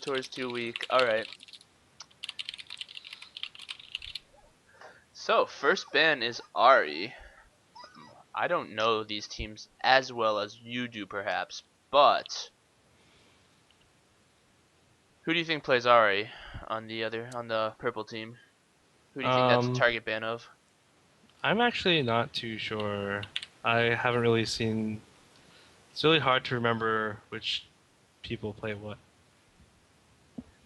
Tor's too weak. Alright. So, first ban is Ari. I don't know these teams as well as you do, perhaps, but who do you think plays Ari on the purple team? Who do you think that's a Um, target ban of? I'm actually not too sure. I haven't really seen. It's really hard to remember which people play what.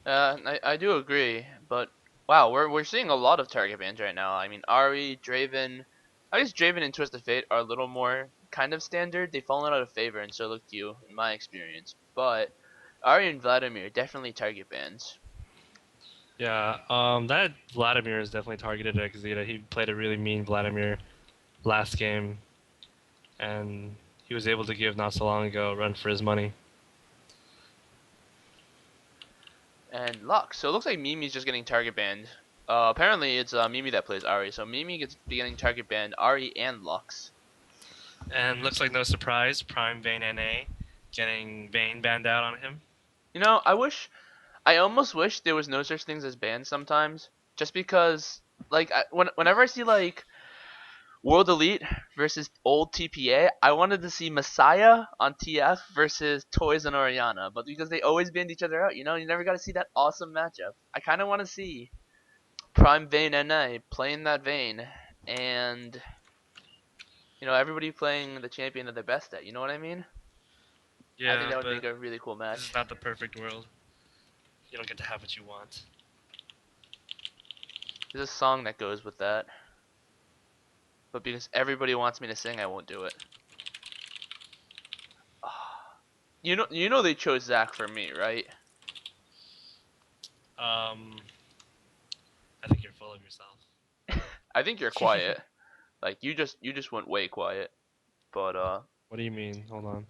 I do agree, but wow, we're seeing a lot of target bans right now. I mean, Ari, Draven. I guess Draven and Twisted Fate are a little more kind of standard. They've fallen out of favor, and so look you, in my experience. But Ari and Vladimir definitely target bans. Yeah, that Vladimir is definitely targeted at Xeta. He played a really mean Vladimir last game, and he was able to give not so long ago a run for his money. And Lux. So it looks like Mimi's just getting target banned. Apparently it's Mimi that plays Ari. So Mimi gets getting target banned. Ari and Lux. And looks like no surprise, Prime Vayne NA getting Vayne banned out on him. You know, I almost wish there was no such things as bans sometimes. Just because, like, whenever I see like World Elite versus old TPA, I wanted to see Messiah on TF versus Toys and Oriana, but because they always banned each other out, you never got to see that awesome matchup. I kind of want to see Prime Vayne NA playing that Vayne, and everybody playing the champion that they're best at. You know what I mean? I think Yeah, that would but make a really cool this is match. not the perfect world. You don't get to have what you want. There's a song that goes with that, but because everybody wants me to sing, I won't do it. You know they chose Zach for me, right? Um, I think you're full of yourself. I think you're quiet. Like you just went way quiet. But What do you mean? Hold on.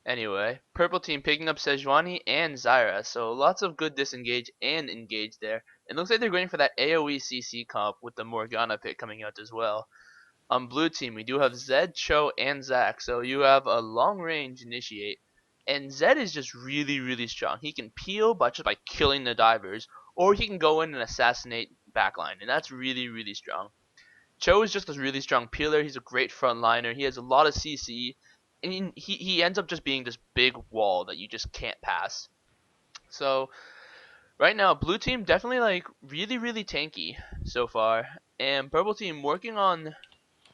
anyway, purple team picking up Sejuani and Zyra, so lots of good disengage and engage there. It looks like they're going for that AoE CC comp with the Morgana pick coming out as well. On blue team, we do have Zed, Cho, and Zac, so you have a long range initiate. And Zed is just really, really strong. He can peel by killing the divers, or he can go in and assassinate backline, and that's really, really strong. Cho is just a really strong peeler. He's a great frontliner. He has a lot of CC, and he ends up just being this big wall that you just can't pass. So right now, blue team definitely like really, really tanky so far, and purple team working on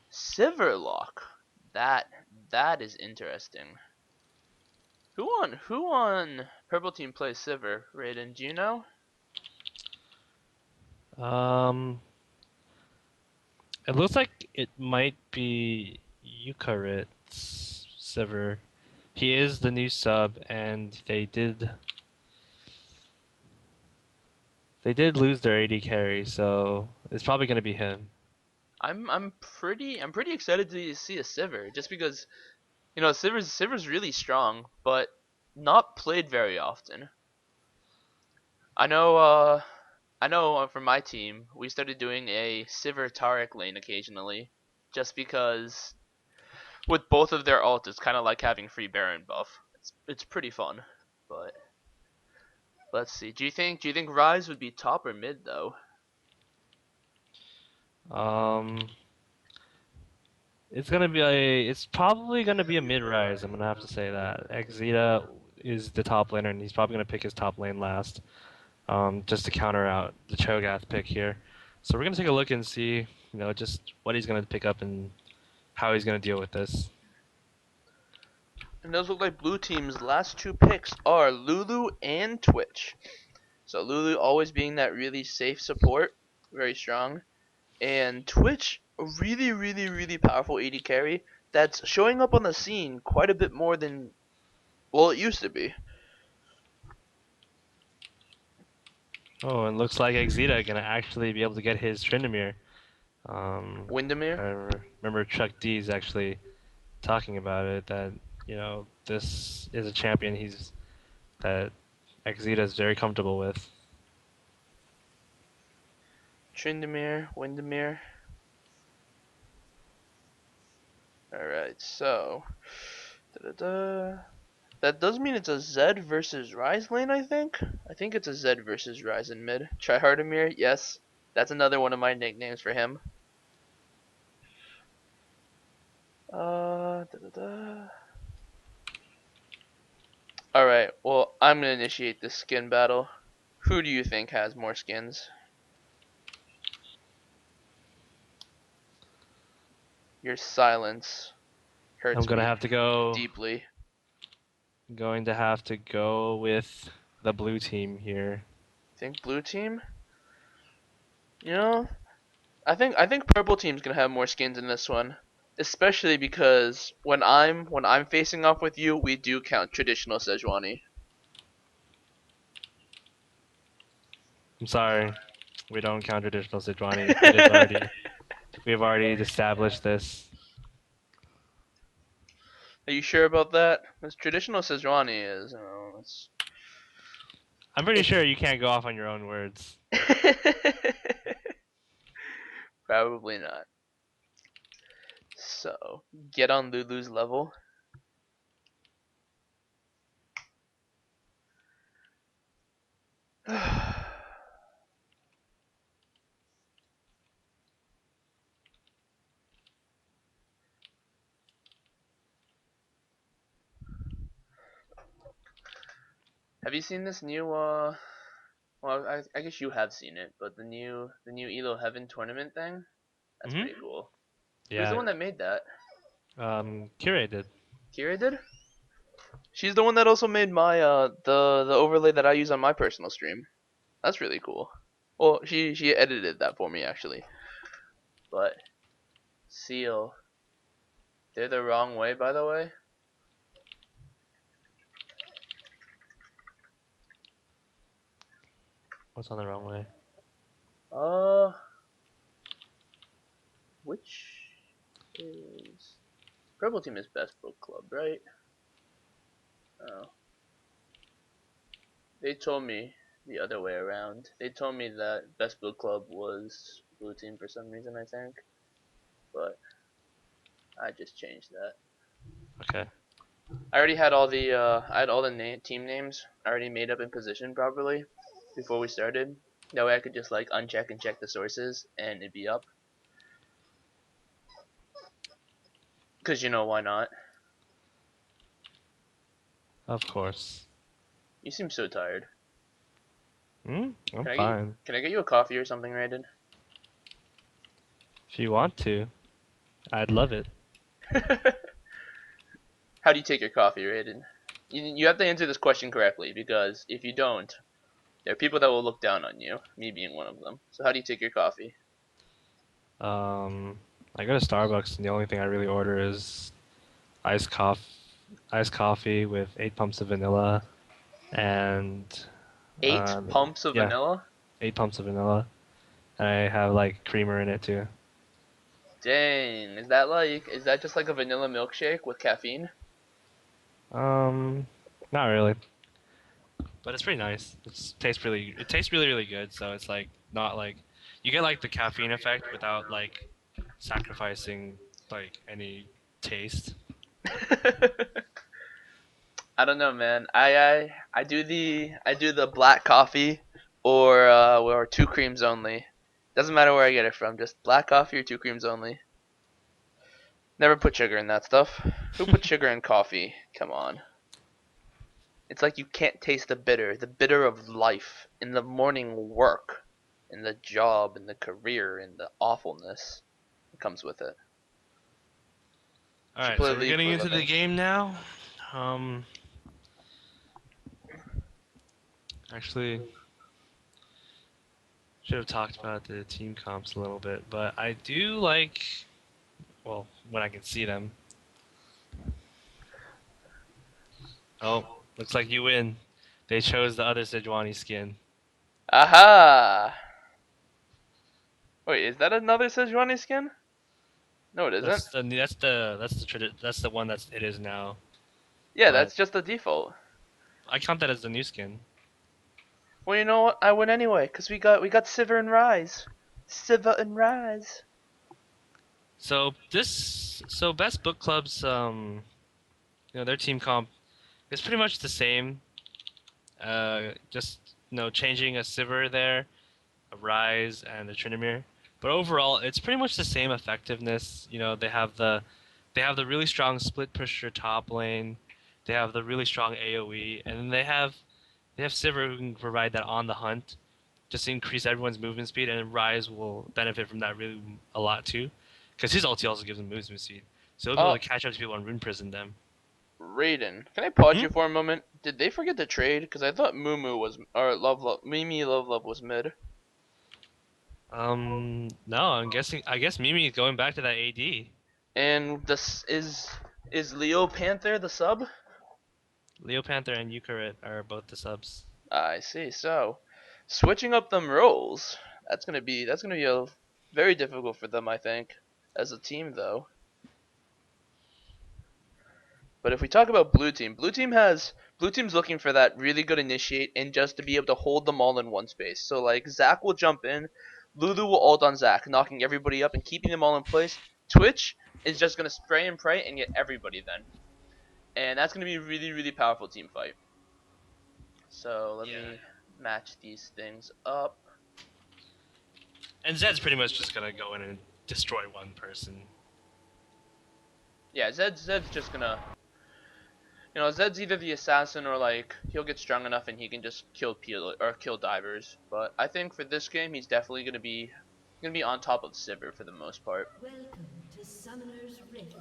Silverlock. That that is interesting. Who on purple team plays Sivir? Raiden, do you know? Um, it looks like it might be Yukarit's Sever. He is the new sub, and they did lose their AD carry, so it's probably gonna be him. I'm pretty excited to see a Sivir just because Sivir's really strong, but not played very often. I know from my team we started doing a Sivir Taric lane occasionally, just because with both of their ult it's kind of like having free Baron buff. It's pretty fun, but let's see. Do you think Rise would be top or mid though? Um, it's probably gonna be a mid rise. I'm gonna have to say that. Exita is the top laner, and he's probably gonna pick his top lane last, just to counter out the Cho'Gath pick here. So we're gonna take a look and see, just what he's gonna pick up and how he's gonna deal with this. And those look like blue team's last two picks are Lulu and Twitch. So Lulu always being that really safe support, very strong, and Twitch a really really really powerful AD carry that's showing up on the scene quite a bit more than well it used to be. Oh, and looks like Exita gonna actually be able to get his Tryndamere. Windermere. I remember Chuck D's actually talking about it that this is a champion that Exita is very comfortable with. Tryndamere, Windermere. Alright, so. Da-da-da. That does mean it's a Zed versus Ryze lane, I think. I think it's a Zed versus Ryze in mid. Tryhardamir, yes. That's another one of my nicknames for him. Da, da, da. Alright, well, I'm gonna initiate this skin battle. Who do you think has more skins? Your silence I'm hurts gonna me have to go. deeply. Going to have to go with the blue team here. Think blue team? You know, I think purple team's gonna have more skins in this one, especially because when I'm facing off with you, we do count traditional Sejuani. I'm sorry, we don't count traditional Sejuani. It is already we've already established this. Are you sure about that? Because traditional Sejuani is, I'm pretty it's sure you can't go off on your own words. probably not. So get on Lulu's level. Have you seen this new well, I guess you have seen it, but the new Elo Heaven tournament thing? That's Mhm. pretty cool. Who's the Yeah. one that made that? Curated. Kira did? She's the one that also made my the overlay that I use on my personal stream. That's really cool. Well, she edited that for me actually. But Seal, they're the wrong way, by the way. What's on the wrong way? Uh, which is Purple Team is best book club, right? Oh, they told me the other way around. They told me that best book club was Blue Team for some reason, I think. But I just changed that. Okay. I already had all the I had all the team names already made up in position properly before we started. That way I could just like uncheck and check the sources and it'd be up. Cause you know why not? Of course. You seem so tired. I'm Can I get you, fine. can I get you a coffee or something, Raiden? If you want to, I'd love it. How do you take your coffee, Raiden? You have to answer this question correctly because if you don't, there are people that will look down on you. Me being one of them. So how do you take your coffee? I go to Starbucks and the only thing I really order is iced coffee, iced coffee with 8 pumps of vanilla and 8 pumps of yeah, vanilla? 8 pumps of vanilla. And I have like creamer in it too. Dang, is that just like a vanilla milkshake with caffeine? Um, Not really, but it's pretty nice. It tastes really really good. So it's like not like you get like the caffeine effect without like sacrificing like any taste. I don't know, man. I do the black coffee or 2 creams only. Doesn't matter where I get it from, just black coffee or 2 creams only. Never put sugar in that stuff. Who put sugar in coffee? Come on. It's like you can't taste the bitter of life, in the morning work, in the job, in the career, in the awfulness that comes with it. All Should right, play so we're League getting for a into the living. game now. Um, Actually, should have talked about the team comps a little bit, but I do like, well, when I can see them. Oh, looks like you win. They chose the other Sejuani skin. Aha! Wait, is that another Sejuani skin? No, it isn't. That's the one that's it is now. Yeah, But that's just the default. I count that as the new skin. Well, you know what? I win anyway, cause we got Sivir and Rise. Siva and Rise. So best book clubs, their team comp It's pretty much the same. Just changing a Sivir there, a Rise, and a Tryndamere. But overall, it's pretty much the same effectiveness. They have the really strong split pusher top lane. They have the really strong AoE, and then they have Sivir who can provide that on the hunt, just to increase everyone's movement speed, and Rise will benefit from that really a lot too, because his ulti also gives him movement speed, so he'll be able Uh, to catch up to people and rune prison them. Raiden, can I pause Hmm? you for a moment? Did they forget to trade? Because I thought Mumu was, or Mimi Love Love was mid. No, I'm guessing. I guess Mimi is going back to that AD. And this is Leo Panther the sub? Leo Panther and Eucarit are both the subs. I see. So, switching up them roles, that's gonna be a very difficult for them, I think, as a team though. But if we talk about blue team's looking for that really good initiate and just to be able to hold them all in one space. So like Zac will jump in, Lulu will ult on Zac, knocking everybody up and keeping them all in place. Twitch is just gonna spray and pray and get everybody then, and that's gonna be a really really powerful team fight. So let Yeah. me match these things up. And Zed's pretty much just gonna go in and destroy one person. Yeah, Zed's just gonna, Zed's either the assassin or like he'll get strong enough and he can just kill peel or kill divers. But I think for this game he's definitely gonna be on top of Sivir for the most part. Welcome to Summoner's Rift.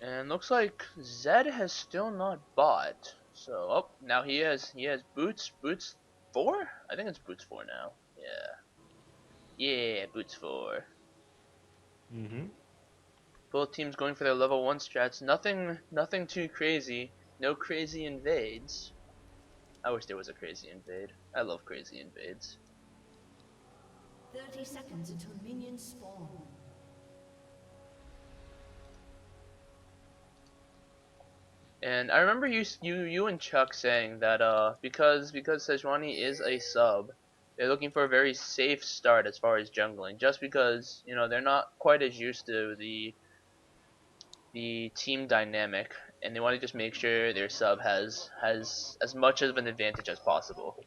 And looks like Zed has still not bought. So now he has boots 4? I think it's boots 4 now. Yeah. Yeah, boots 4. Mm-hmm. Both teams going for their level 1 strats. Nothing too crazy. No crazy invades. I wish there was a crazy invade. I love crazy invades. 30 seconds until minions spawn. And I remember you and Chuck saying that because Sejuani is a sub, they're looking for a very safe start as far as jungling, just because they're not quite as used to the team dynamic, and they want to just make sure their sub has as much of an advantage as possible.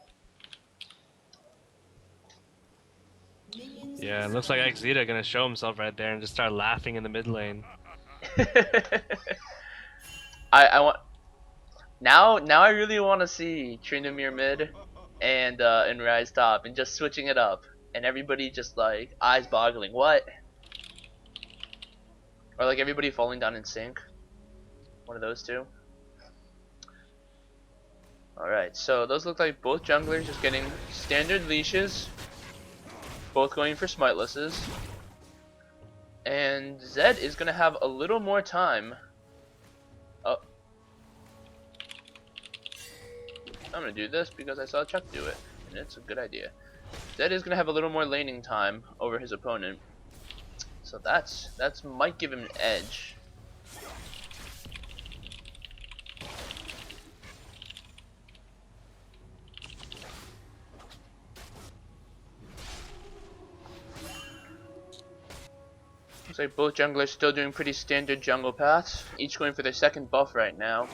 Minions Yeah, have it looks like spawned. Exita gonna show himself right there and just start laughing in the mid lane. I want now I really want to see Tryndamere mid and Rise top and just switching it up and everybody just like eyes boggling what, or like everybody falling down in sync, one of those two. Alright, so those look like both junglers just getting standard leashes, both going for smitelesses, and Zed is gonna have a little more time. Oh, I'm gonna do this because I saw Chuck do it, and it's a good idea. Zed is gonna have a little more laning time over his opponent, so that's might give him an edge. Looks like both junglers still doing pretty standard jungle paths, each going for their second buff right now.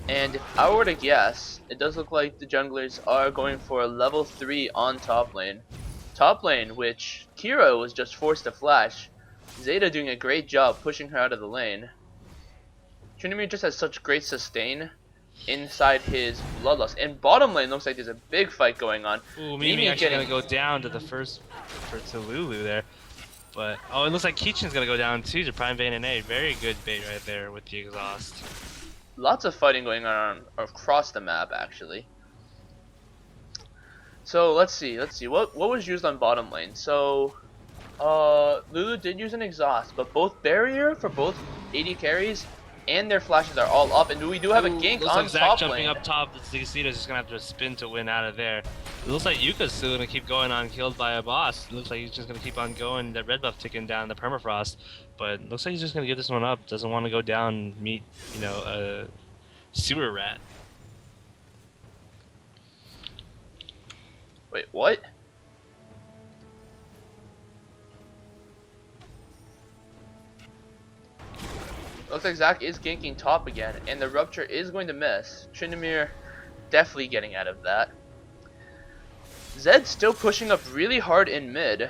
And if I were to guess, it does look like the junglers are going for a level 3 on top lane. Top lane, which Kira was just forced to flash. Zeta doing a great job pushing her out of the lane. Tryndamere just has such great sustain inside his bloodlust. And bottom lane looks like there's a big fight going on. Ooh, Mimi actually gonna go down to the first to Lulu there. But oh, it looks like Keechin's gonna go down too to Prime Vein and A. Very good bait right there with the exhaust. Lots of fighting going on across the map actually. So let's see what was used on bottom lane. So Lulu did use an exhaust, but both barrier for both AD carries and their flashes are all up, and we do have a gank looks on like Zac top jumping lane. up top. Zeta's just gonna have to spin to win out of there. It looks like Yuka's still gonna keep going on killed by a boss. It looks like he's just gonna keep on going. The red buff ticking down the permafrost, but it looks like he's just gonna give this one up. Doesn't want to go down and meet a sewer rat. Wait, what? Looks like Zac is ganking top again, and the Rupture is going to miss. Tryndamere definitely getting out of that. Zed still pushing up really hard in mid.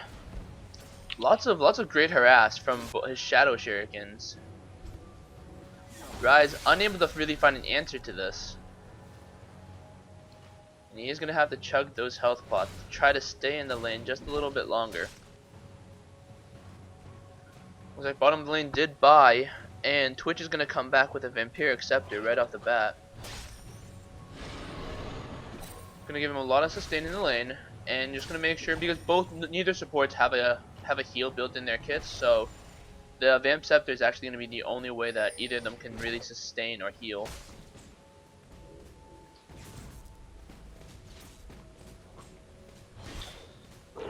Lots of great harass from his Shadow Shurikens. Rise unable to really find an answer to this. And he is going to have to chug those health pots to try to stay in the lane just a little bit longer. Looks like bottom of the lane did buy, and Twitch is going to come back with a Vampiric Scepter right off the bat. Going to give him a lot of sustain in the lane, and just going to make sure, because neither supports have a heal built in their kits, so the Vamp Scepter is actually going to be the only way that either of them can really sustain or heal.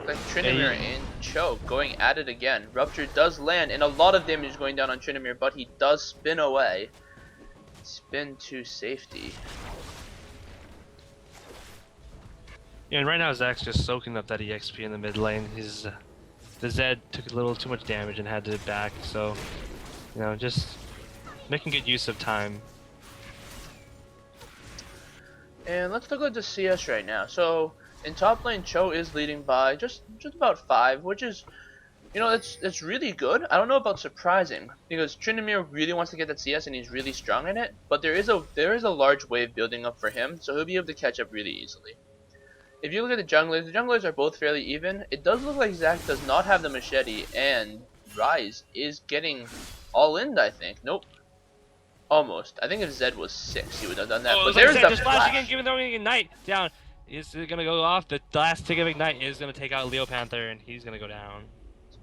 Like Tryndamere and Choke going at it again. Rupture does land, and a lot of damage is going down on Tryndamere, but he does spin away. Spin to safety. Yeah, and right now Zac's just soaking up that EXP in the mid lane. The Zed took a little too much damage and had to back, so you know, just making good use of time. And let's look at the CS right now. So in top lane, Cho is leading by just about 5, which is, you know, it's really good. I don't know about surprising, because Tryndamere really wants to get that CS and he's really strong in it. But there is a large wave building up for him, so he'll be able to catch up really easily. If you look at the junglers are both fairly even. It does look like Zac does not have the machete, and Rise is getting all in, I think. Nope. Almost. I think if Zed was 6, he would have done that. Oh, but there's the just flash. again, giving the Ignite down. Is gonna go off. The last tick of Ignite is gonna take out Leo Panther, and he's gonna go down.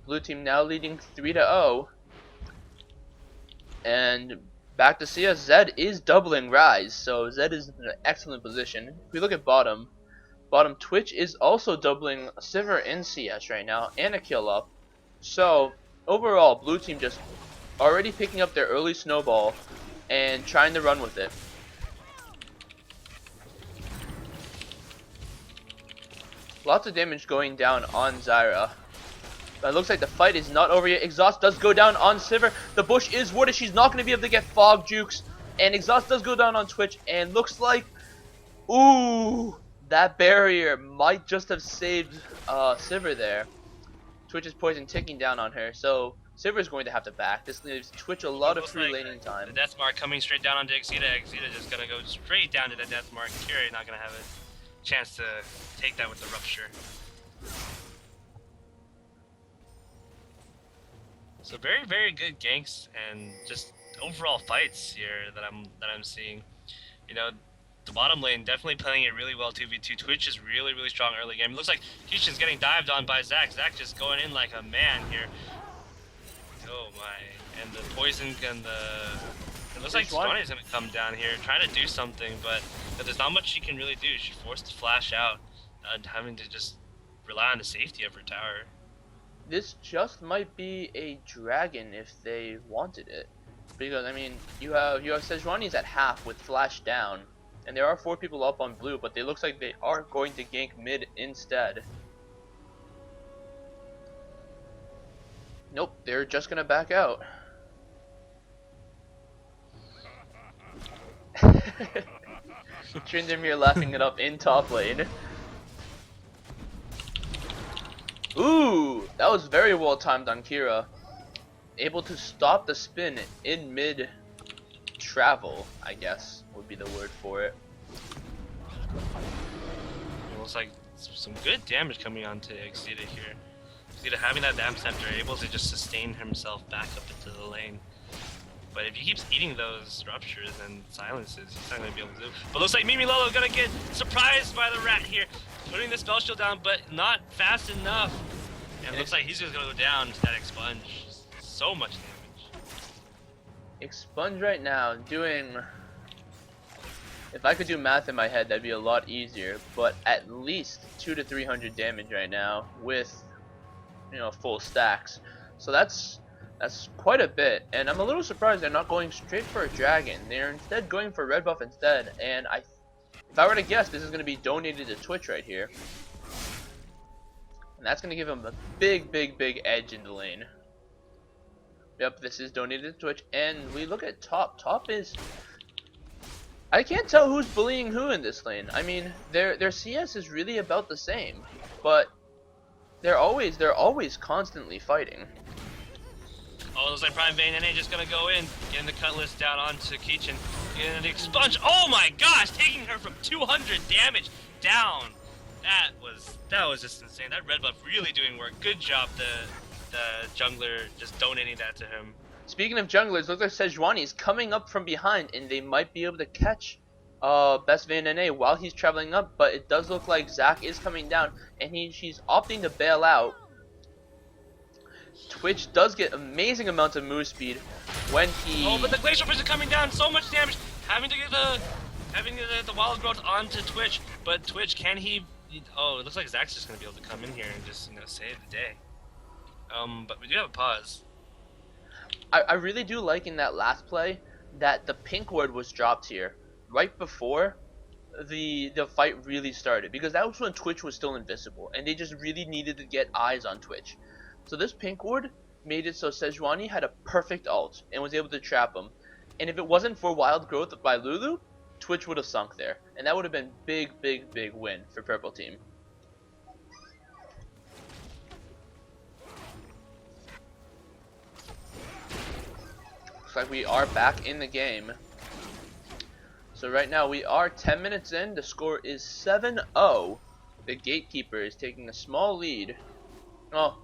Blue team now leading 3-0. And back to CS, Zed is doubling Rise, so Zed is in an excellent position. If we look at bottom Twitch is also doubling Sivir in CS right now, and a kill up. So overall, blue team just already picking up their early snowball and trying to run with it. Lots of damage going down on Zyra. But it looks like the fight is not over yet. Exhaust does go down on Sivir. The bush is warded. She's not going to be able to get fog jukes. And Exhaust does go down on Twitch. And looks like, ooh, that barrier might just have saved Sivir there. Twitch's poison ticking down on her. So Sivir is going to have to back. This leaves Twitch a lot of free laning time. The death mark coming straight down onto Exita. Exita just going to go straight down to the death mark. Kiri not going to have a chance to take that with the Rupture. So very, very good ganks and just overall fights here that I'm seeing. You know, the bottom lane definitely playing it really well 2v2. Twitch is really, really strong early game. It looks like Houston's getting dived on by Zac. Zac just going in like a man here. Oh my! And the poison and it looks like Swanee gonna come down here, trying to do something, but there's not much she can really do. She's forced to flash out, having to just rely on the safety of her tower. This just might be a dragon if they wanted it, because I mean you have Sejuani's at half with flash down, and there are 4 people up on blue, but it looks like they are going to gank mid instead. Nope, they're just gonna back out. Tryndamere laughing it up in top lane. Ooh, that was very well timed on Kira. Able to stop the spin in mid travel, I guess would be the word for it. It looks like some good damage coming onto Exita here. Exita having that Vamp Scepter, able to just sustain himself back up into the lane. But if he keeps eating those Ruptures and silences, he's not going to be able to do it. But looks like Mimi Lolo going to get surprised by the rat here. Putting the spell shield down, but not fast enough. And it looks like he's just going to go down to that Expunge. So much damage. Expunge right now doing... If I could do math in my head, that'd be a lot easier. But at least 200 to 300 damage right now with, you know, full stacks. So that's quite a bit, and I'm a little surprised they're not going straight for a dragon. They're instead going for red buff instead, and if I were to guess, this is going to be donated to Twitch right here. And that's going to give him a big edge in the lane. Yep, this is donated to Twitch, and we look at top. Top is, I can't tell who's bullying who in this lane. I mean, their CS is really about the same, but they're always constantly fighting. Oh, looks like Prime Vein NA just gonna go in, getting the Cutlass down onto Keechin, getting the expunge. Oh my gosh, taking her from 200 damage down. That was just insane. That red buff really doing work. Good job, the jungler just donating that to him. Speaking of junglers, looks like Sejuani is coming up from behind, and they might be able to catch Best Van NA while he's traveling up. But it does look like Zac is coming down, and she's opting to bail out. Twitch does get amazing amounts of move speed when he. Oh, but the Glacial Fish is coming down. So much damage. Having to get the Wild Growth onto Twitch, but Twitch, can he? Oh, it looks like Zac's just gonna be able to come in here and just save the day. But we do have a pause. I really do like in that last play that the pink ward was dropped here right before the fight really started, because that was when Twitch was still invisible and they just really needed to get eyes on Twitch. So this pink ward made it so Sejuani had a perfect ult and was able to trap him. And if it wasn't for Wild Growth by Lulu, Twitch would have sunk there, and that would have been big win for purple team. Looks like we are back in the game. So right now we are 10 minutes in. The score is 7-0. The Gatekeeper is taking a small lead. Well,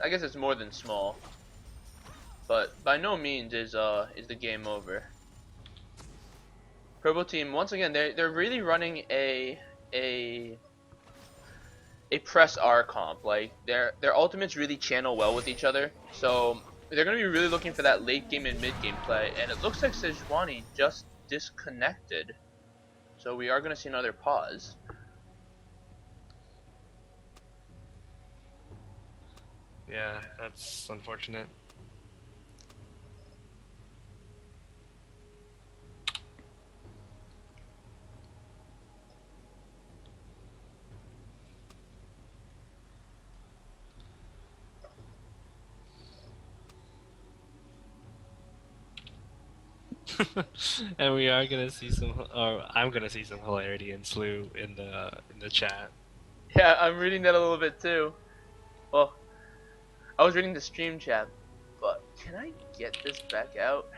I guess it's more than small, but by no means is the game over. Purple team, once again, they're really running a press R comp. Like their ultimates really channel well with each other, so they're gonna be really looking for that late game and mid game play. And it looks like Sejuani just disconnected, so we are gonna see another pause. Yeah, that's unfortunate. And we are gonna see some, or I'm gonna see some hilarity in Slew in the chat. Yeah, I'm reading that a little bit too. Well, I was reading the stream chat, but can I get this back out?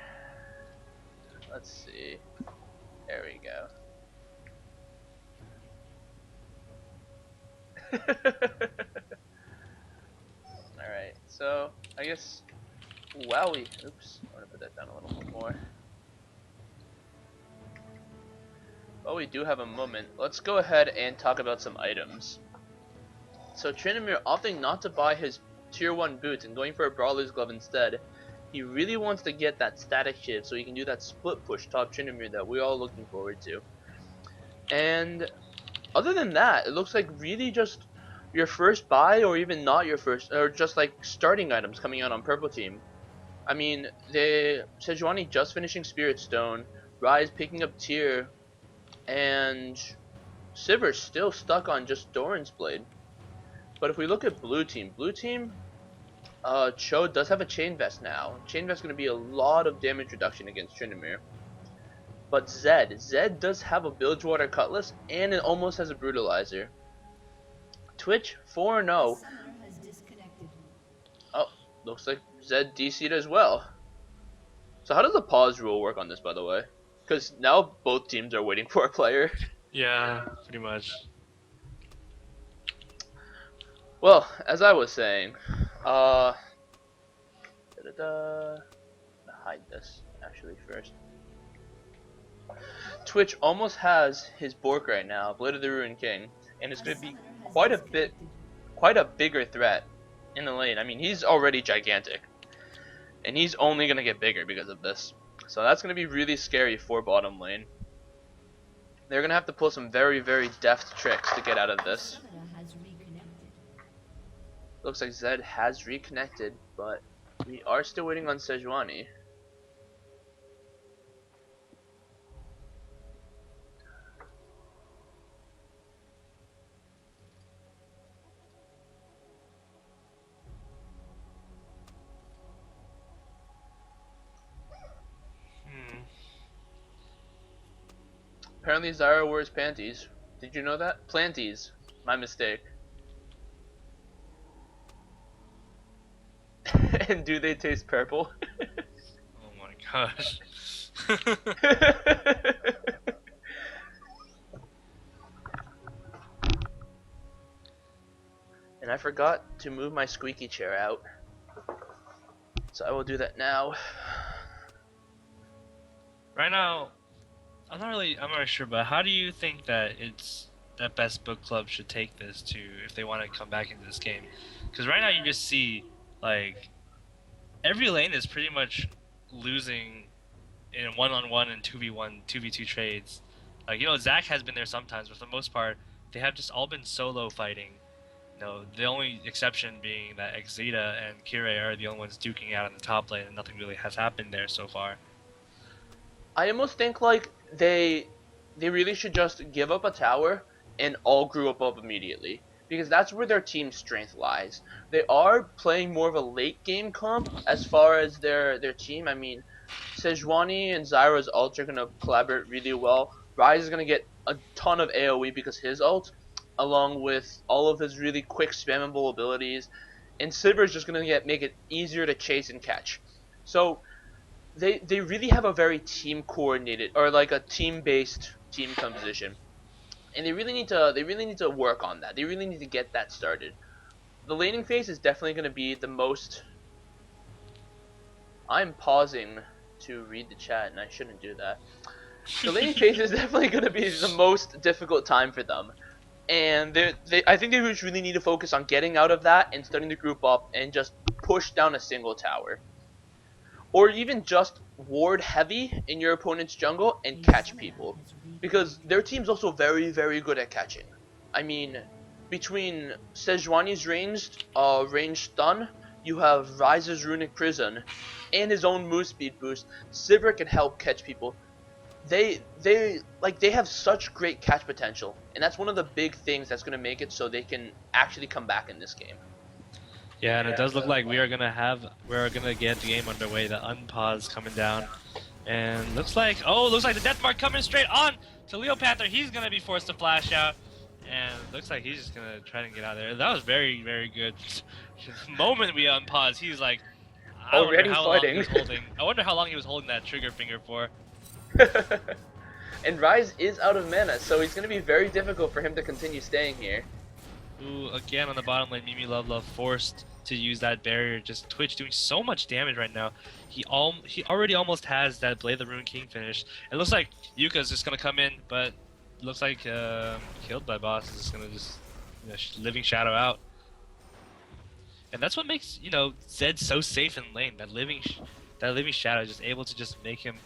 Let's see. There we go. Alright, so I guess wowie. Oops, I want to put that down a little bit more. Well, we do have a moment. Let's go ahead and talk about some items. So Tryndamere opting not to buy his tier 1 boots and going for a Brawler's Glove instead. He really wants to get that static shift so he can do that split push top Tryndamere that we're all looking forward to. And other than that, it looks like really just your first buy, or even not your first, or just like starting items coming out on purple team. I mean, Sejuani just finishing Spirit Stone, Rise picking up tier, and Sivir's still stuck on just Doran's Blade. But if we look at blue team, Cho does have a Chain Vest now. Chain Vest is going to be a lot of damage reduction against Tryndamere. But Zed does have a Bilgewater Cutlass, and it almost has a Brutalizer. Twitch 4-0. Oh, looks like Zed DC'd as well. So how does the pause rule work on this, by the way? Because now both teams are waiting for a player. Yeah, pretty much. Well, as I was saying, hide this actually first. Twitch almost has his Bork right now, Blade of the Ruined King, and it's going to be quite a bigger threat in the lane. I mean, he's already gigantic, and he's only going to get bigger because of this. So that's going to be really scary for bottom lane. They're going to have to pull some very deft tricks to get out of this. Looks like Zed has reconnected, but we are still waiting on Sejuani. Apparently Zyra wears panties. Did you know that? Planties. My mistake. And do they taste purple? Oh my gosh. And I forgot to move my squeaky chair out. So I will do that now. Right now, I'm not really sure, but how do you think that Best Book Club should take this to if they want to come back into this game? Because right now you just see like every lane is pretty much losing in 1-on-1 and 2v1, 2v2 trades. Like, you know, Zach has been there sometimes, but for the most part, they have just all been solo fighting. You know, the only exception being that Exita and Kirei are the only ones duking out on the top lane, and nothing really has happened there so far. I almost think like they really should just give up a tower and all group up immediately, because that's where their team strength lies. They are playing more of a late game comp as far as their team. I mean, Sejuani and Zyra's ults are gonna collaborate really well. Ryze is gonna get a ton of AoE because his ult, along with all of his really quick spammable abilities, and Sivir is just gonna make it easier to chase and catch. So they really have a very team coordinated, or like a team based team composition, and they really need to work on that. They really need to get that started. The laning phase is definitely going to be the most. I'm pausing to read the chat, and I shouldn't do that. The laning phase is definitely going to be the most difficult time for them, and I think they really need to focus on getting out of that and starting to group up and just push down a single tower. Or even just ward heavy in your opponent's jungle and catch people. Because their team's also very, very good at catching. I mean, between Sejuani's ranged stun, you have Ryze's Runic Prison, and his own move speed boost. Sivir can help catch people. They have such great catch potential, and that's one of the big things that's gonna make it so they can actually come back in this game. Yeah, and it does look like we're gonna get the game underway. The unpause coming down, and looks like the death mark coming straight on to Leo Panther. He's gonna be forced to flash out, and looks like he's just gonna try to get out of there. That was very, very good. The moment we unpause, he's like, I wonder how long he was holding. I wonder how long he was holding that trigger finger for. And Ryze is out of mana, so it's gonna be very difficult for him to continue staying here. Ooh, again on the bottom lane, Mimi Love forced to use that barrier. Just Twitch doing so much damage right now. He already almost has that Blade the Rune King finish. It looks like Yuka's just gonna come in, but looks like killed by Boss is just gonna living shadow out. And that's what makes Zed so safe in lane. That living shadow is just able to just make him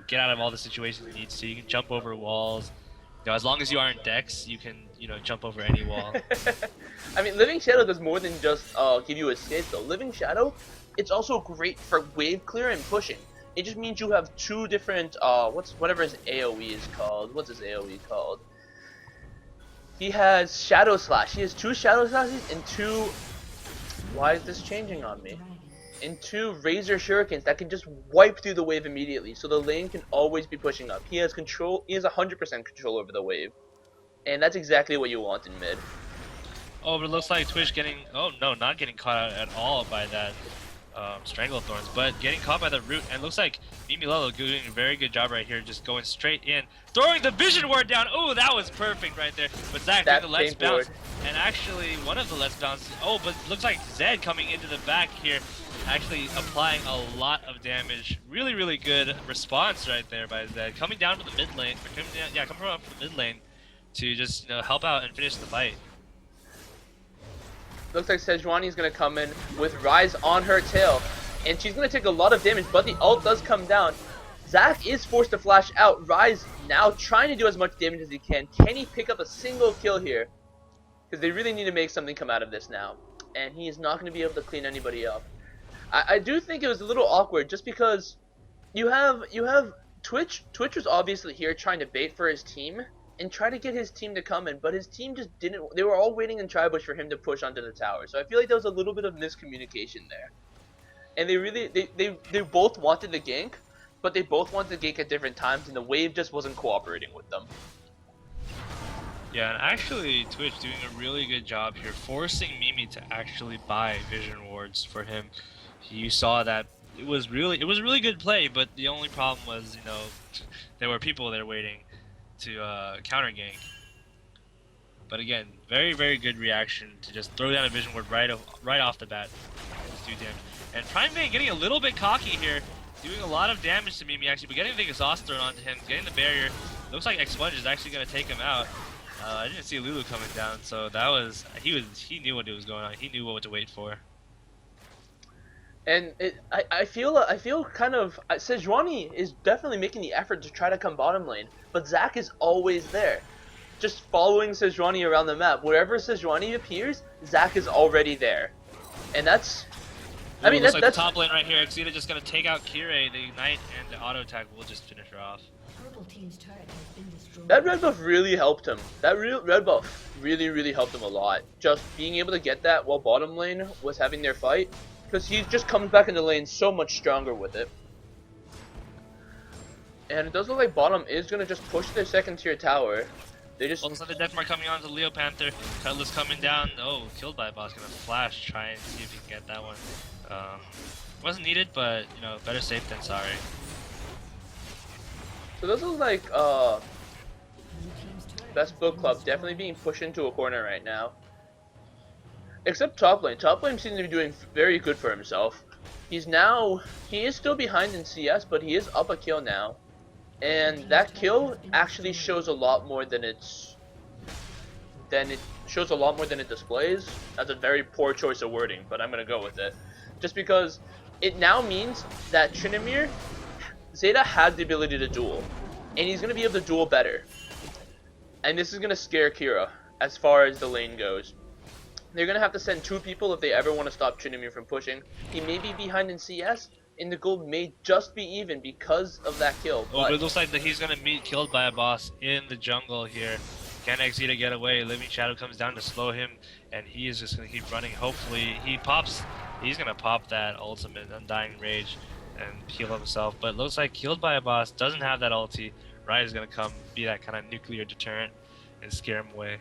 get out of all the situations he needs to. You can jump over walls. As long as you aren't Dex, you can jump over any wall. I mean, Living Shadow does more than just give you escape though. Living Shadow, it's also great for wave clear and pushing. It just means you have two different whatever his AoE is called. What's his AoE called? He has Shadow Slash. He has two Shadow Slashes and two. Why is this changing on me? And two Razor Shurikens that can just wipe through the wave immediately, so the lane can always be pushing up. He has control. He has 100% control over the wave, and that's exactly what you want in mid. Oh, but it looks like Twitch getting. Oh no, not getting caught out at all by that Stranglethorns, but getting caught by the root. And looks like Mimi Lolo doing a very good job right here, just going straight in, throwing the Vision Ward down. Oh, that was perfect right there. But Zach doing the Let's Bounce, and actually one of the Let's Bounce. Oh, but looks like Zed coming into the back here. Actually applying a lot of damage. Really, really good response right there by Zed. Coming down to the mid lane, coming up from the mid lane to just help out and finish the fight. Looks like Sejuani is gonna come in with Ryze on her tail, and she's gonna take a lot of damage. But the ult does come down. Zach is forced to flash out. Ryze now trying to do as much damage as he can. Can he pick up a single kill here? Because they really need to make something come out of this now, and he is not gonna be able to clean anybody up. I do think it was a little awkward just because you have Twitch. Twitch was obviously here trying to bait for his team and try to get his team to come in, but his team just didn't. They were all waiting in Tribush for him to push onto the tower. So I feel like there was a little bit of miscommunication there. And they both wanted the gank, but they both wanted to gank at different times, and the wave just wasn't cooperating with them. Yeah, and actually Twitch doing a really good job here, forcing Mimi to actually buy vision wards for him. You saw that it was a really good play, but the only problem was, you know, there were people there waiting to counter gank. But again, very, very good reaction to just throw down a vision ward right off the bat. Just do damage. And Prime Vein getting a little bit cocky here, doing a lot of damage to Mimi actually, but getting the exhaust thrown onto him, getting the barrier. Looks like X1 is actually going to take him out. I didn't see Lulu coming down, so that was he knew what was going on. He knew what to wait for. And I feel kind of Sejuani is definitely making the effort to try to come bottom lane, but Zac is always there, just following Sejuani around the map. Wherever Sejuani appears, Zac is already there, and that's. I mean, looks that's like the top lane right here. Xyda just gonna take out Kirei. The ignite and the auto attack will just finish her off. Purple team's turret has been destroyed. That red buff really helped him. That red buff really helped him a lot. Just being able to get that while bottom lane was having their fight, because he just comes back into lane so much stronger with it. And it does look like bottom is gonna just push their second tier tower. They just. All of a sudden, the Deathmark coming on to Leo Panther. Cutlass coming down. Oh, killed by a boss. Gonna flash. Try and see if he can get that one. Wasn't needed, but you know, better safe than sorry. So this looks like Blue team's turret Best has Book been Club destroyed. definitely being pushed into a corner right now. Except top lane. Top lane seems to be doing very good for himself. He is still behind in CS, but he is up a kill now. And that kill actually shows a lot more than it displays. That's a very poor choice of wording, but I'm gonna go with it. Just because it now means that Tryndamere, Zeta had the ability to duel, and he's gonna be able to duel better. And this is gonna scare Kira as far as the lane goes. They're gonna have to send 2 people if they ever want to stop Tryndamere from pushing. He may be behind in CS, and the gold may just be even because of that kill. Oh, but it looks like that he's gonna be killed by a boss in the jungle here. Can Xyda get away? Living Shadow comes down to slow him, and he is just gonna keep running. Hopefully, he's gonna pop that ultimate Undying Rage and heal himself. But it looks like killed by a boss, doesn't have that ulti. Riot is gonna come, be that kind of nuclear deterrent, and scare him away.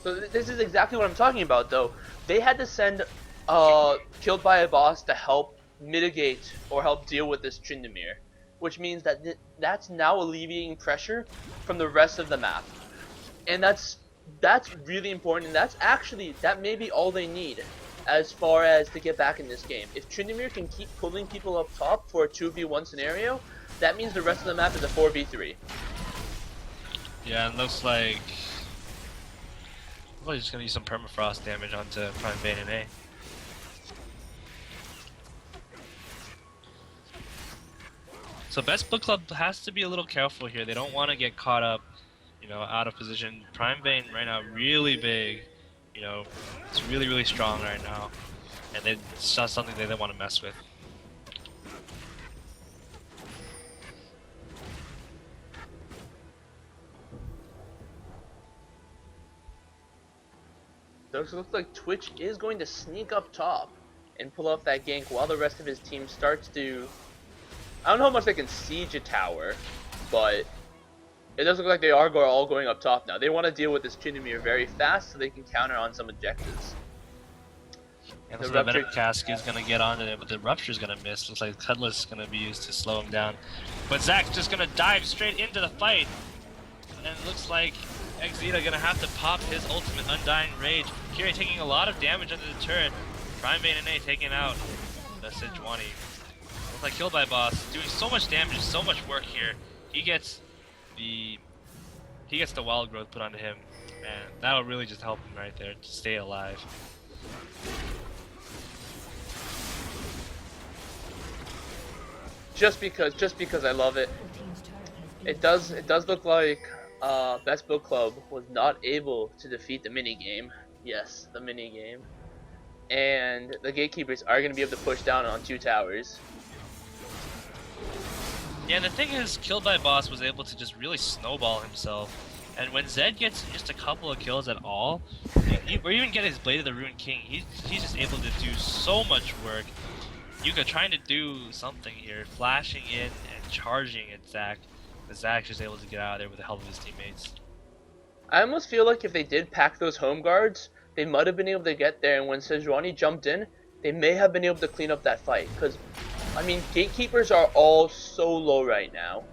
So this is exactly what I'm talking about, though. They had to send killed by a boss to help mitigate or help deal with this Tryndamere, which means that that's now alleviating pressure from the rest of the map, and that's really important. And that may be all they need as far as to get back in this game. If Tryndamere can keep pulling people up top for a 2v1 scenario, that means the rest of the map is a 4v3. Yeah, it looks like he's just gonna use some permafrost damage onto Prime Vein and A. So Best Book Club has to be a little careful here. They don't want to get caught up, you know, out of position. Prime Vein right now really big, you know, it's really strong right now, and it's just something they don't want to mess with. Looks like Twitch is going to sneak up top and pull off that gank while the rest of his team starts to. I don't know how much they can siege a tower, but it does look like they are all going up top now. They want to deal with this Tryndamere very fast so they can counter on some objectives. And The so the rupture- Venom Cask is going to get onto it, but the Rupture's going to miss. Looks like Cutlass is going to be used to slow him down. But Zac's just going to dive straight into the fight. And it looks like Xyda going to have to pop his ultimate Undying Rage. Kirei taking a lot of damage under the turret. Prime Vein and A taking out the Sejuani. Looks like killed by boss, doing so much damage, so much work here. He gets the wild growth put onto him, and that'll really just help him right there to stay alive. Just because I love it. Purple team's turret has been It does look like Best Book Club was not able to defeat the mini game. Yes, the mini game. And the Gatekeepers are going to be able to push down on 2 towers. Yeah, and the thing is, Killed by Boss was able to just really snowball himself. And when Zed gets just a couple of kills at all, or even get his Blade of the Ruined King, he's just able to do so much work. Yuka trying to do something here, flashing in charging at Zac, but Zac's just able to get out of there with the help of his teammates. I almost feel like if they did pack those home guards, they might have been able to get there, and when Sejuani jumped in, they may have been able to clean up that fight. Because, I mean, Gatekeepers are all so low right now.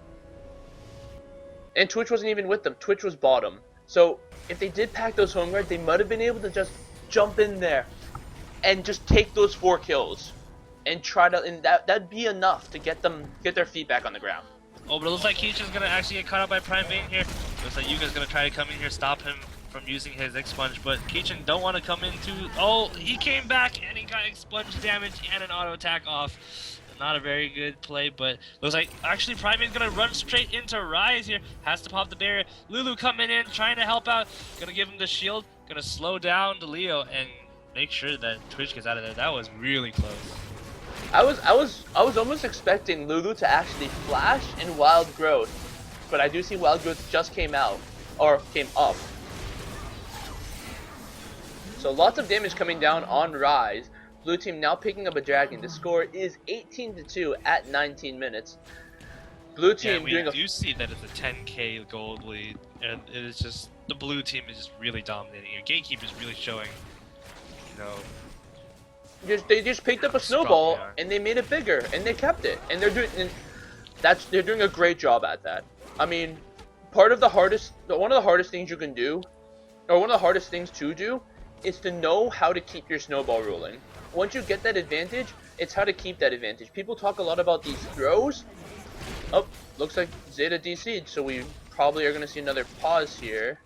And Twitch wasn't even with them. Twitch was bottom. So, if they did pack those home guards, they might have been able to just jump in there and just take those 4 kills. And try to, and that'd be enough to get their feet back on the ground. Oh, but it looks like Keichin's gonna actually get caught up by Prime Vayne here. Looks like Yuka's gonna try to come in here, stop him from using his Expunge, but Keichin don't want to come into. Oh, he came back and he got Expunge damage and an auto attack off. Not a very good play, but looks like actually Prime Vayne's gonna run straight into Rise here. Has to pop the barrier. Lulu coming in, trying to help out. Gonna give him the shield. Gonna slow down the Leo and make sure that Twitch gets out of there. That was really close. I was almost expecting Lulu to actually flash in Wild Growth, but I do see Wild Growth just came out, or came up. So lots of damage coming down on Rise. Blue team now picking up a dragon. The score is 18-2 at 19 minutes. Blue team doing do see that it's a 10k gold lead, and it is just the blue team is just really dominating. Your Gatekeepers really showing, you know. They just picked up a snowball and they made it bigger and they kept it, and they're doing a great job at that. I mean, one of the hardest things you can do, or one of the hardest things to do, is to know how to keep your snowball rolling. Once you get that advantage, it's how to keep that advantage. People talk a lot about these throws. Oh, looks like Zeta DC'd, so we probably are going to see another pause here.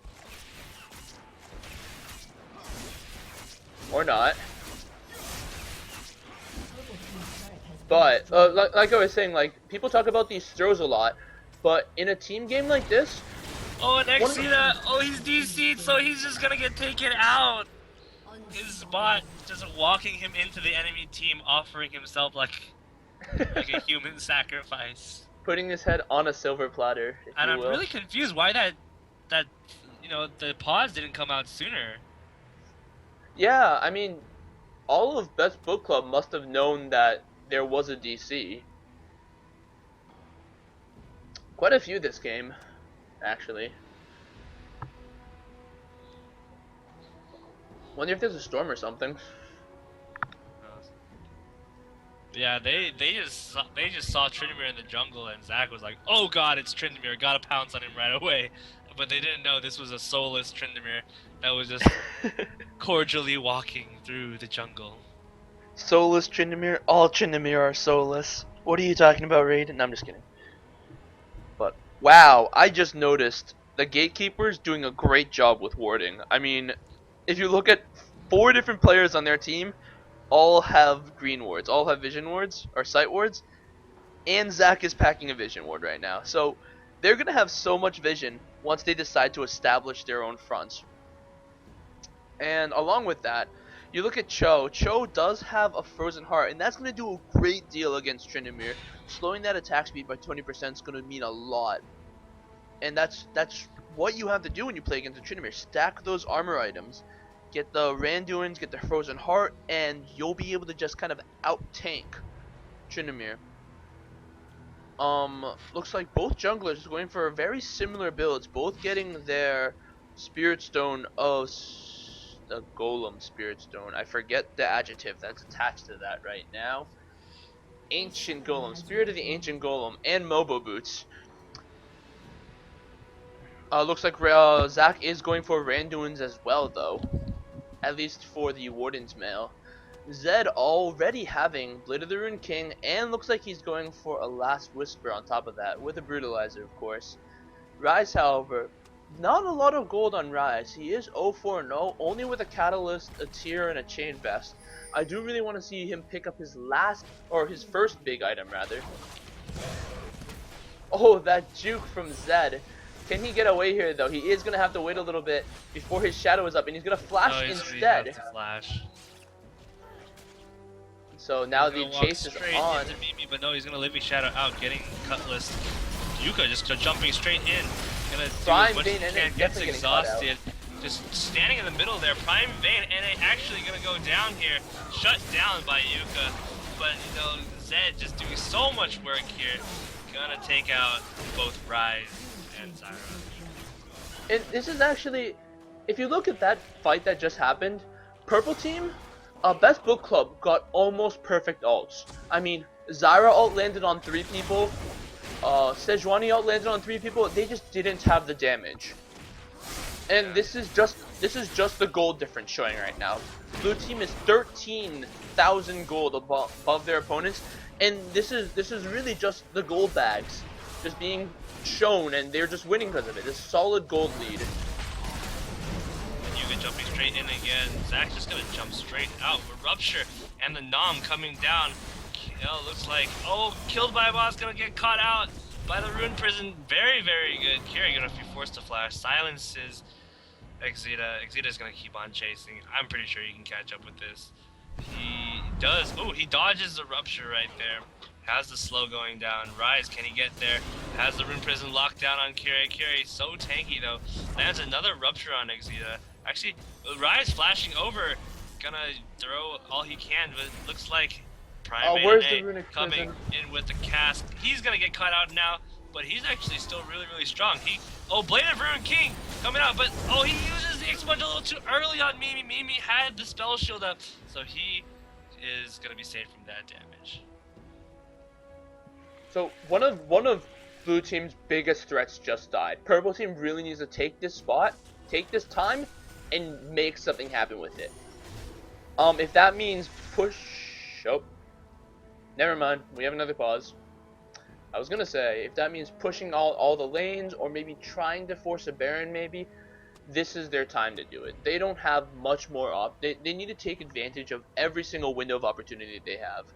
Or not. But, like I was saying, like, people talk about these throws a lot, but in a team game like this... Oh, and Exita! Oh, he's DC'd, so he's just gonna get taken out! His bot just walking him into the enemy team, offering himself like a human sacrifice. Putting his head on a silver platter, if and you I'm will. really confused why that you know, the pause didn't come out sooner. Yeah, I mean, all of Best Book Club must have known that there was a DC. Quite a few this game, actually. Wonder if there's a storm or something. Yeah, they just saw Tryndamere in the jungle, and Zac was like, "Oh God, it's Tryndamere! Gotta pounce on him right away." But they didn't know this was a soulless Tryndamere that was just cordially walking through the jungle. Soulless Tryndamere? All Tryndamere are soulless. What are you talking about, Raiden? No, I'm just kidding. But, wow, I just noticed the Gatekeepers doing a great job with warding. I mean, if you look at 4 different players on their team, all have green wards, all have vision wards, or sight wards, and Zac is packing a vision ward right now. So, they're going to have so much vision once they decide to establish their own fronts. And along with that, you look at Cho. Cho does have a Frozen Heart, and that's going to do a great deal against Tryndamere. Slowing that attack speed by 20% is going to mean a lot. And that's what you have to do when you play against the Tryndamere. Stack those armor items. Get the Randuins, get the Frozen Heart, and you'll be able to just kind of out-tank Tryndamere. Looks like both junglers are going for very similar builds. Both getting their Spirit Stone of... the Golem Spirit Stone. I forget the adjective that's attached to that right now. Ancient Golem. Spirit of the Ancient Golem. And Mobo Boots. Looks like Zac is going for Randuins as well, though. At least for the Warden's Mail. Zed already having Blade of the Rune King, and looks like he's going for a Last Whisper on top of that, with a Brutalizer, of course. Rise, however, not a lot of gold on Rise. He is 0-4-0, only with a Catalyst, a Tear, and a Chain Vest. I do really want to see him pick up his his first big item, rather. Oh, that juke from Zed. Can he get away here, though? He is going to have to wait a little bit before his shadow is up, and he's going to flash instead. So now the chase is on. Into Mimi, but no, he's going to live his shadow out, getting Cutlass. Yuka just jumping straight in. Gonna do as much as he can, gets exhausted. Just standing in the middle there, Prime Vayne, and it actually gonna go down here. Shut down by Yuka. But, you know, Zed just doing so much work here. gonna take out both Rise and Zyra. And this is actually, if you look at that fight that just happened, Purple Team, Best Book Club got almost perfect ults. I mean, Zyra ult landed on 3 people, Sejuani ult landed on 3 people. They just didn't have the damage. And this is just the gold difference showing right now. Blue Team is 13,000 gold above their opponents, and this is really just the gold bags just being shown, and they're just winning because of it. This solid gold lead. And Yuga jumping straight in again. Zach's just gonna jump straight out with Rupture, and the Nom coming down. Looks like, killed by a boss, gonna get caught out by the Rune Prison. Very, very good. Kiri gonna be forced to flash. Silences Exita. Exita's gonna keep on chasing. I'm pretty sure he can catch up with this. He does. He dodges the Rupture right there. Has the slow going down. Rise, can he get there? Has the Rune Prison locked down on Kiri. Kiri, so tanky though. Lands another Rupture on Exita. Actually, Rise flashing over. Gonna throw all he can, but it looks like Prime Where's the Runic coming in with the cast. He's gonna get caught out now, but he's actually still really, really strong. Blade of Ruin King coming out, but he uses the X-Punch a little too early on Mimi. Mimi had the spell shield up, so he is gonna be safe from that damage. So one of Blue Team's biggest threats just died. Purple Team really needs to take this spot, take this time, and make something happen with it. If that means push. Never mind, we have another pause. I was gonna say, if that means pushing all the lanes, or maybe trying to force a Baron maybe, this is their time to do it. They don't have much more they need to take advantage of every single window of opportunity they have.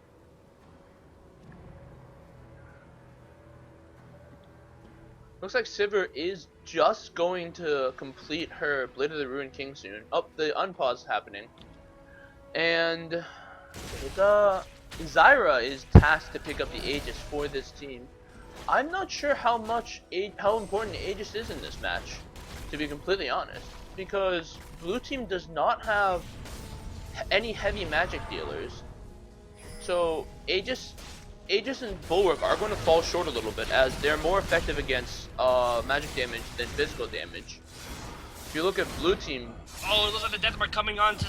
Looks like Sivir is just going to complete her Blade of the Ruined King soon. The unpause happening. And Zyra is tasked to pick up the Aegis for this team. I'm not sure how important Aegis is in this match, to be completely honest, because Blue Team does not have any heavy magic dealers. So Aegis and Bulwark are going to fall short a little bit, as they're more effective against magic damage than physical damage. If you look at Blue Team, it looks like the Death Mark coming on to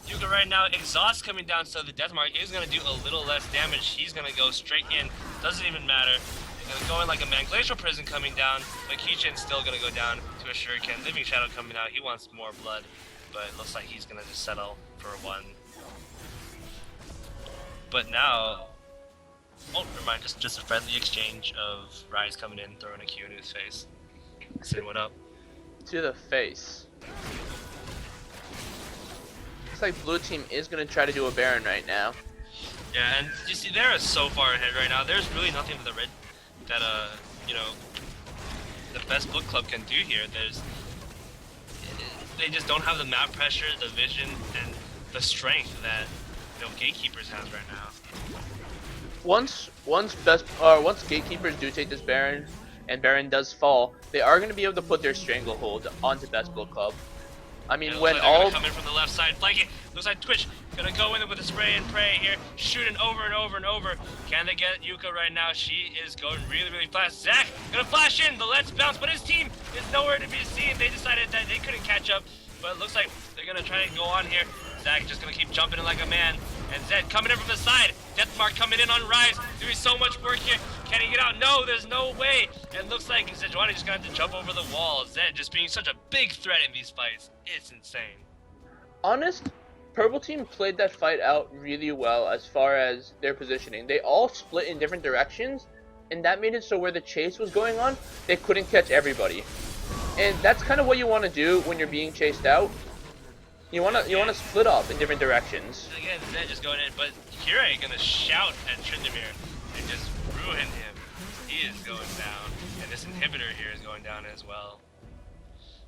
Yuga right now. Exhaust coming down, so the Death Mark is going to do a little less damage. He's going to go straight in. Doesn't even matter. Going like a man. Glacial Prison coming down, but Kichin's still going to go down to a Shuriken. Living Shadow coming out. He wants more blood, but it looks like he's going to just settle for one. But now, never mind. Just a friendly exchange of Rise coming in, throwing a Q in his face. Saying what up? To the face. Looks like Blue Team is going to try to do a Baron right now. Yeah, and you see, they're so far ahead right now. There's really nothing that the Best Book Club can do here. They just don't have the map pressure, the vision, and the strength that Gatekeepers has right now. Once Gatekeepers do take this Baron, and Baron does fall, they are going to be able to put their stranglehold onto Best Book Club. I mean, when all come in from the left side, flanking. Looks like Twitch gonna go in with a spray and pray here, shooting over and over and over. Can they get Yuka right now? She is going really, really fast. Zach gonna flash in the Let's Bounce, but his team is nowhere to be seen. They decided that they couldn't catch up, but it looks like they're gonna try and go on here. Zach just gonna keep jumping in like a man, and Zed coming in from the side. Death Mark coming in on Rise, doing so much work here. Can he get out? No, there's no way. And looks like Sejuani just gonna have to jump over the wall. Zed just being such a big threat in these fights. It's insane. Honest, Purple Team played that fight out really well as far as their positioning. They all split in different directions, and that made it so where the chase was going on, they couldn't catch everybody. And that's kind of what you want to do when you're being chased out. You want to split up in different directions. Again, Zed just going in, but Kira gonna shout at Tryndamere and just ruin him. He is going down, and this inhibitor here is going down as well.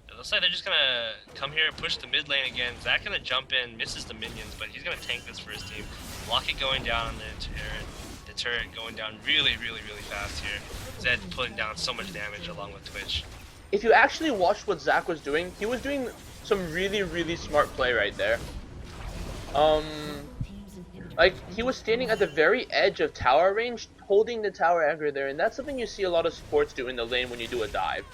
It looks like they're just gonna come here, push the mid lane again. Zach gonna jump in, misses the minions, but he's gonna tank this for his team. Block it going down on the turret. The turret going down really, really, really fast here. Zed putting down so much damage along with Twitch. If you actually watched what Zach was doing, he was doing some really, really smart play right there. Like, he was standing at the very edge of tower range, holding the tower aggro there, and that's something you see a lot of supports do in the lane when you do a dive.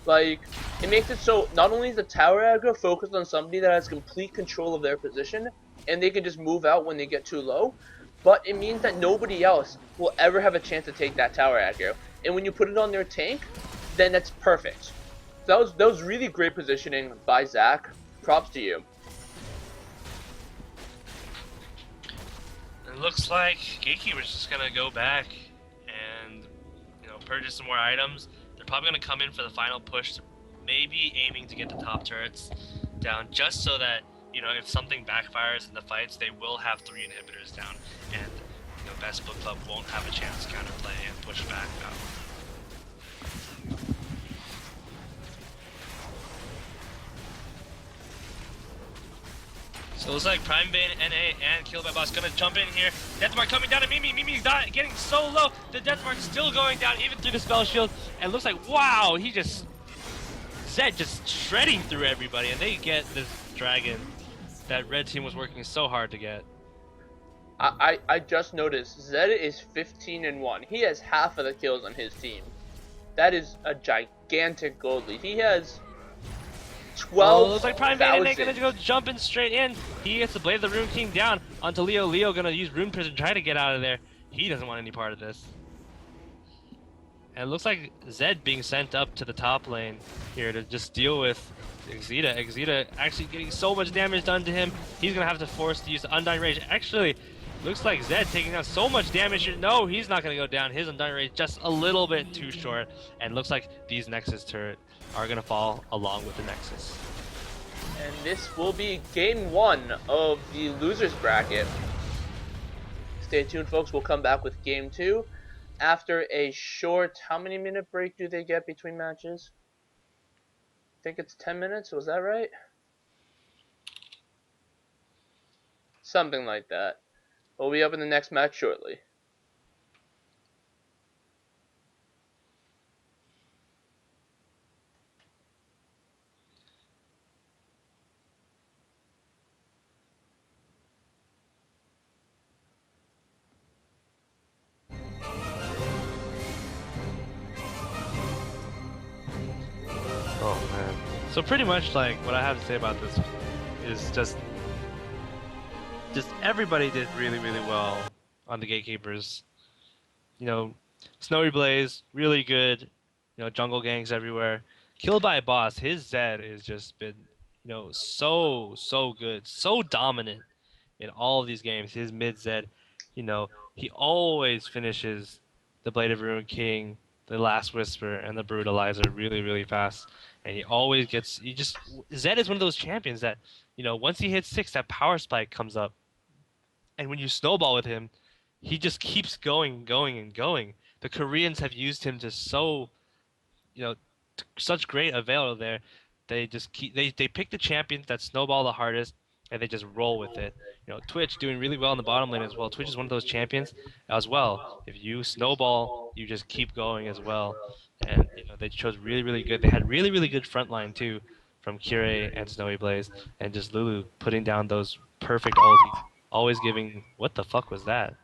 Like, it makes it so not only is the tower aggro focused on somebody that has complete control of their position, and they can just move out when they get too low, but it means that nobody else will ever have a chance to take that tower aggro. And when you put it on their tank, then that's perfect. So that was really great positioning by Zach. Props to you. It looks like Gatekeepers just gonna go back and purchase some more items. They're probably gonna come in for the final push, maybe aiming to get the top turrets down, just so that if something backfires in the fights, they will have 3 inhibitors down, and Best Book Club won't have a chance to counterplay and push back out. So it looks like Prime Bane, NA, and Killed by Boss gonna jump in here. Deathmark coming down to Mimi. Mimi's not getting so low. The Deathmark's still going down even through the spell shield. And it looks like, wow, Zed just shredding through everybody. And they get this dragon that red team was working so hard to get. I just noticed Zed is 15-1. He has half of the kills on his team. That is a gigantic gold lead. He has 12. Looks like Prime Bane gonna go jumping straight in. He gets the Blade of the Rune King down onto Leo. Leo gonna use Rune Prison to try to get out of there. He doesn't want any part of this. And it looks like Zed being sent up to the top lane here to just deal with Exita. Exita actually getting so much damage done to him. He's gonna have to force to use Undying Rage. Actually, looks like Zed taking out so much damage here. No, he's not gonna go down. His Undying Rage just a little bit too short. And looks like these Nexus turret are gonna fall along with the Nexus. And this will be game 1 of the losers bracket. Stay tuned, folks. We'll come back with game 2 after a short, how many minute break do they get between matches? I think it's 10 minutes, was that right? Something like that. We'll be up in the next match shortly. Oh man. So pretty much like what I have to say about this is just everybody did really well on the Gatekeepers. Snowy Blaze, really good. Jungle gangs everywhere. Killed by a Boss, his Zed has just been, so good, so dominant in all of these games. His mid Zed, he always finishes the Blade of Ruin King, the Last Whisper, and the Brutalizer really fast. And he always gets, Zed is one of those champions that, once he hits 6, that power spike comes up. And when you snowball with him, he just keeps going. The Koreans have used him to such great avail there. They just they pick the champions that snowball the hardest, and they just roll with it. Twitch doing really well in the bottom lane as well. Twitch is one of those champions as well. If you snowball, you just keep going as well. And they chose really good. They had really good front line too, from Kyrie and Snowy Blaze, and just Lulu putting down those perfect ulti. Always giving... What the fuck was that?